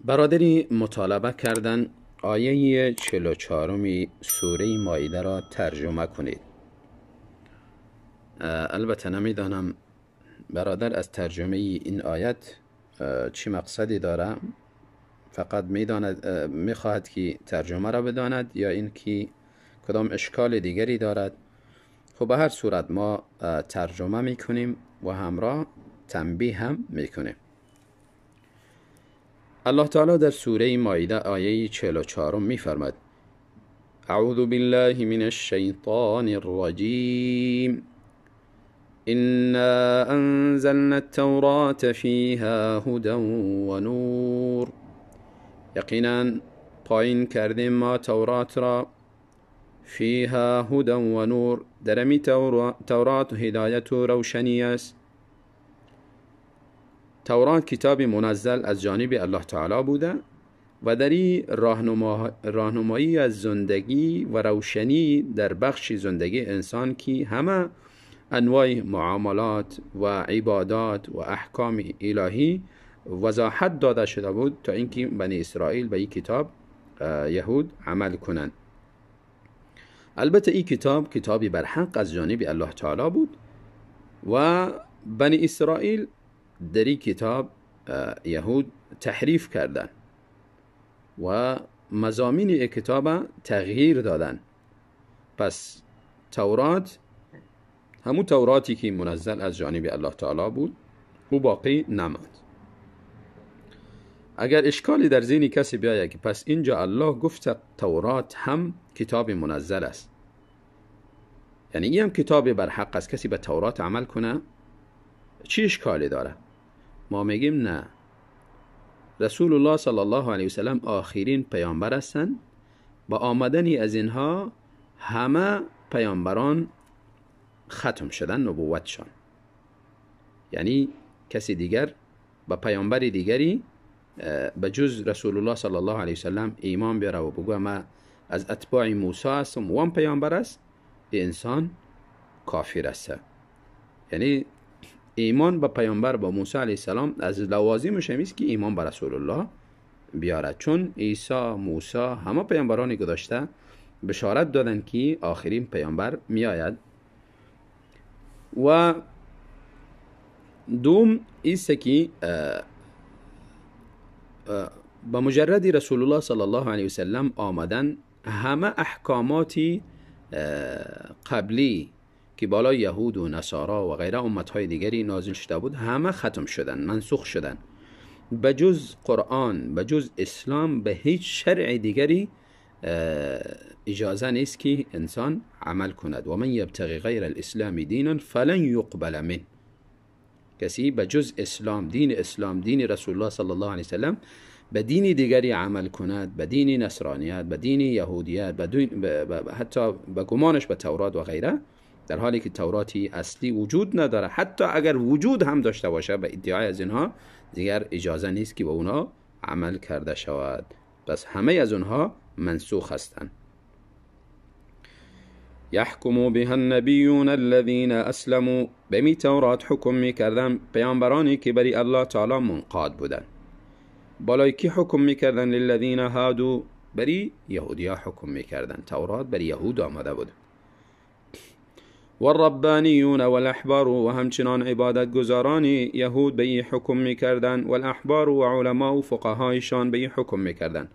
برادری مطالبه کردن آیه 44 سوره مائده را ترجمه کنید. البته نمیدانم برادر از ترجمه این آیت چی مقصدی داره، فقط میخواهد که ترجمه را بداند یا این که کدام اشکال دیگری دارد. خب به هر صورت ما ترجمه میکنیم و همراه تنبیه هم میکنیم. الله تعالی در سوره مائده آیه 44 میفرماید: اعوذ بالله من الشیطان الرجیم إنا أنزلنا التوراة فيها هدى و نور. یقینا پایین کردیم ما تورات را، فیها هدى و نور، در امی تورات هدایت و روشنی است. تورات کتاب منزل از جانب الله تعالی بوده و دری راهنمایی از زندگی و روشنی در بخش زندگی انسان که همه انواع معاملات و عبادات و احکام الهی وضاحت داده شده بود تا اینکه بنی اسرائیل به این کتاب یهود عمل کنند. البته این کتابی برحق از جانب الله تعالی بود و بنی اسرائیل در این کتاب یهود تحریف کردند و مضامین این کتاب تغییر دادند. پس تورات، همون توراتی که منزل از جانب الله تعالی بود، او باقی نماند. اگر اشکالی در ذهن کسی بیاید که پس اینجا الله گفت تورات هم کتاب منزل است، یعنی این هم کتاب برحق است، کسی به تورات عمل کنه، چی اشکالی داره؟ ما میگیم نه، رسول الله صلی الله علیه وسلم آخرین پیامبر هستند. با آمدنی از اینها همه پیامبران ختم شدن نبوتشان، یعنی کسی دیگر با پیامبر دیگری به جز رسول الله صلی الله علیه وسلم ایمان بیاره و بگوه ما از اتباع موسی هستم و هم پیامبر است، این انسان کافر است. یعنی ایمان به پیامبر با موسی علیه السلام از لوازمش همیست که ایمان به رسول الله بیاره، چون عیسی، موسی همه پیامبرانی گذاشته بشارت دادن که آخرین پیامبر می آید. و دوم ایست که با مجرد رسول الله صلی الله علیه وسلم آمدن همه احکاماتی قبلی که بالای یهود و نصارا و غیره امتهای دیگری نازل شده بود همه ختم شدن، منسوخ شدن. بجز قرآن، بجز اسلام، به هیچ شرع دیگری اجازه نیست که انسان عمل کند. و من یبتغی غیر الاسلام دینا فلن یقبل من. کسی بجز اسلام، دین رسول الله صلی الله علیه وسلم، به دین دیگری عمل کند، به دین نصرانیت، به دین یهودیت، حتی به گمانش به تورات و غیره، در حالی که توراتی اصلی وجود نداره، حتی اگر وجود هم داشته باشه به ادعای از اینها دیگر اجازه نیست که به اونا عمل کرده شود. پس همه از اونها منسوخ هستند. یحکم بها النبیون الذین اسلموا، به می تورات حکم میکردن پیامبرانی که بری الله تعالی منقاد بودن. بالای کی حکم میکردن؟ للذین هادو، بری یهودیا حکم میکردن. تورات بری یهود آمده بود. والربانیون والاحبار، و همچنان عبادت گزارانی یهود به این حکم میکردن. والاحبار و علما و فقهایشان به این حکم میکردن.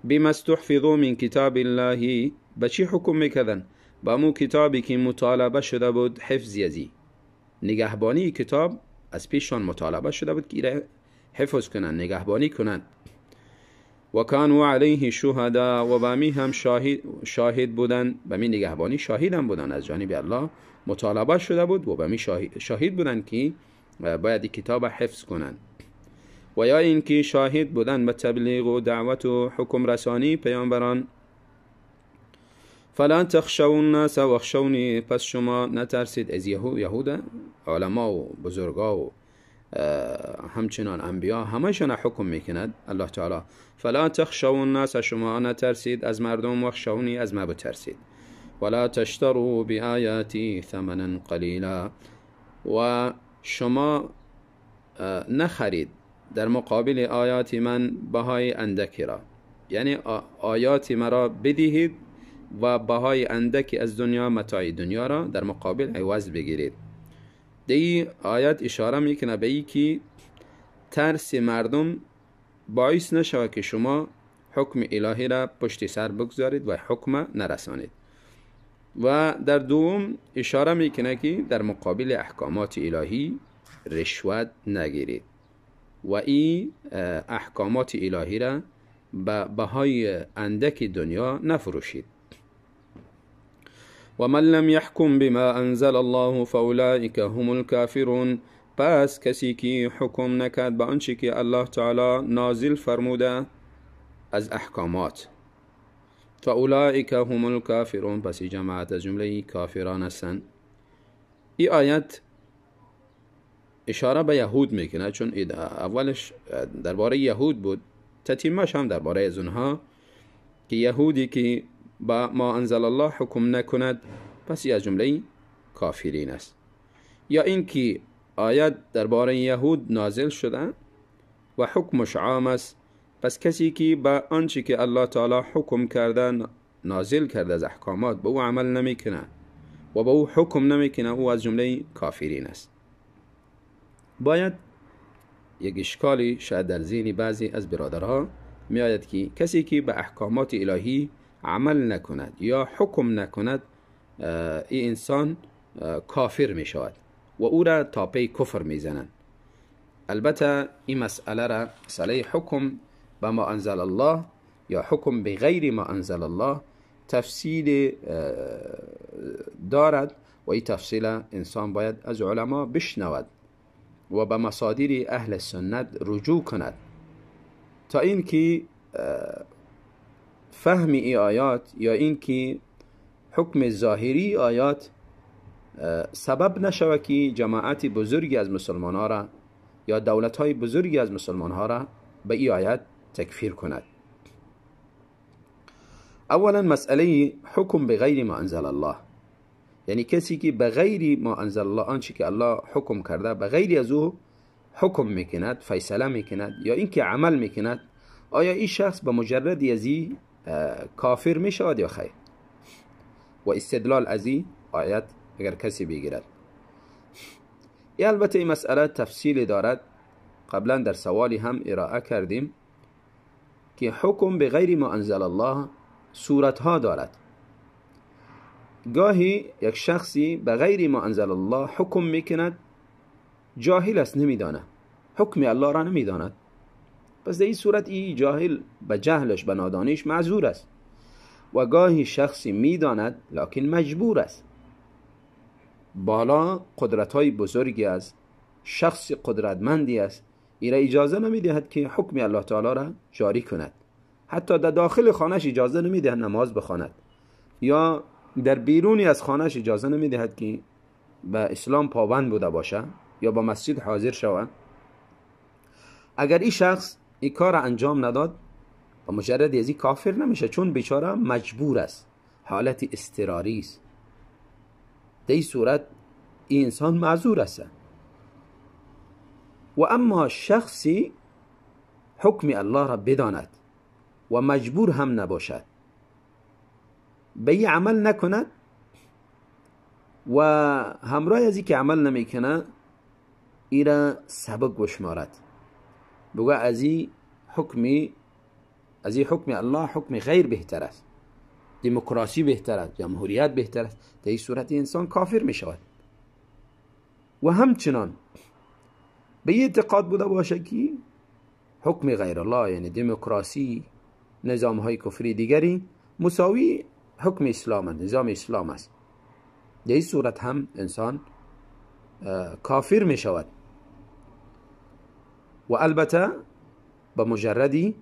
بما استحفظوا من کتاب الله، به چی حکم میکردن؟ با مو کتابی که مطالبه شده بود حفظ یزی، نگهبانی کتاب از پیشان مطالبه شده بود که حفظ کنن، نگهبانی کنن. و کانوا علیه شهدا، و بامی هم شاهد بودن، بامی نگهبانی شاهد هم بودن، از جانب الله مطالبه شده بود و بامی شاهد بودن که باید کتاب حفظ کنن. و یا اینکه شاهد بودن به تبلیغ و دعوت و حکم رسانی پیامبران. فلا تخشوا الناس واخشونی، پس شما نترسید از یهود، علما و بزرگا و همچنان انبیا، همشون حکم میکند الله تعالی. فلا تخشوا الناس، شما نترسید از مردم، واخشونی، از ما بترسید. ولا تشتروا بآیاتی ثمنا قلیلا، و شما نخرید در مقابل آیات من بهای اندکی را، یعنی آیات مرا بدهید و بهای اندکی از دنیا، متاع دنیا را در مقابل عوض بگیرید. دی آیات اشاره میکنه به ای که ترس مردم باعث نشود که شما حکم الهی را پشت سر بگذارید و حکم نرسانید. و در دوم اشاره میکنه که در مقابل احکامات الهی رشوت نگیرید و این احکامات الهی را به بهای اندک دنیا نفروشید. و من لم يحكم بما انزل الله فاولئک هم الكافرون. پس کسی که حکم نکرد به آنچه که الله تعالی نازل فرموده از احکامات، فاولئک هم الكافرون، پس جماعت از جمله کافران هستند. این آیت اشاره به یهود میکنه، چون اولش درباره یهود بود، تتیمش هم درباره از اونها که یهودی که با ما انزل الله حکم نکند پس از جمله کافرین است. یا این که آیت درباره یهود نازل شده و حکمش عام است، پس کسی که با آنچه که الله تعالی حکم کرده نازل کرده از احکامات به او عمل نمیکنه و به او حکم نمیکنه، او از جمله کافرین است. باید یک اشکالی شاید در ذهن بعضی از برادرها می آید که کسی که به احکامات الهی عمل نکند یا حکم نکند، این انسان کافر می شود و او را تاپی کفر می زنند. البته این مسئله را، مسئله حکم به ما انزل الله یا حکم به غیر ما انزل الله، تفصیل دارد و این تفصیل انسان باید از علما بشنود و به مصادر اهل سنت رجوع کند تا این که فهم ای آیات یا این که حکم ظاهری آیات سبب نشود که جماعت بزرگی از مسلمان ها را یا دولت های بزرگی از مسلمان ها را به ای آیات تکفیر کند. اولا مسئله حکم به غیر ما انزل الله، یعنی کسی که به غیر ما انزل الله، آنچه که الله حکم کرده به غیر از او حکم میکند، فیصله میکند یا اینکه عمل میکند، آیا این شخص به مجرد ازی کافر میشود یا خیر؟ و استدلال از این آیت اگر کسی بگیرد، البته این مسئله تفصیل دارد. قبلا در سوالی هم ارائه کردیم که حکم به غیر ما انزل الله صورتها دارد. گاهی یک شخصی به غیر ما انزل الله حکم میکند، جاهل است، نمیدانه، حکم الله را نمیداند، پس در این صورت این جاهل به جهلش، به نادانیش معذور است. و گاهی شخصی میداند لکن مجبور است، بالا قدرت‌های بزرگی است، شخص قدرتمندی است، این را اجازه نمیدهد که حکم الله تعالی را جاری کند. حتی در داخل خانهش اجازه نمیدهد نماز بخواند یا در بیرونی از خانهش اجازه نمیدهد که به اسلام پابند بوده باشه یا با مسجد حاضر شود. اگر این شخص این کار انجام نداد و مجرد ازی کافر نمیشه، چون بیچاره مجبور است، حالت اضطراری است. در این صورت این انسان معذور است. و اما شخصی حکم الله را بداند و مجبور هم نباشد، به این عمل نکند و همراه ازی که عمل نمیکنه این را سبک بشمارد، بگه از این حکم الله حکم غیر بهتر است، دموکراسی بهتر است، جمهوریت بهتر است، در این صورت انسان کافر می شود. و همچنان به این اعتقاد بوده باشه که حکم غیر الله یعنی دموکراسی، نظام های کفری دیگری مساوی حکم اسلام، نظام اسلام است، در این صورت هم انسان کافر می شود. و البته به مجردی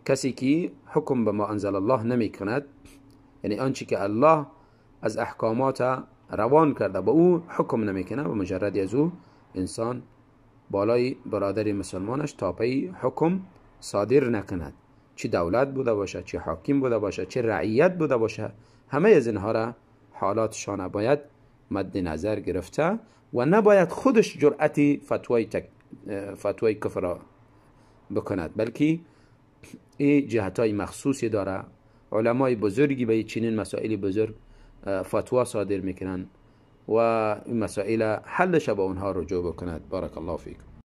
کسی که حکم به ما انزل الله نمی کند، یعنی آنچه که الله از احکامات روان کرده به او حکم نمی کنه، به مجردی از او انسان بالای برادر مسلمانش تاپی حکم صادر نکند، چه دولت بوده باشه، چه حاکم بوده باشه، چه رعیت بوده باشه، همه از اینها را حالاتشان باید مد نظر گرفته و نباید خودش جرأتی فتوای کفر بکند، بلکه این جهتهای مخصوصی داره. علمای بزرگی به چنین مسائل بزرگ فتوا صادر میکنن و این مسائل حلش به اونها رجوع بکند. بارک الله فیکم.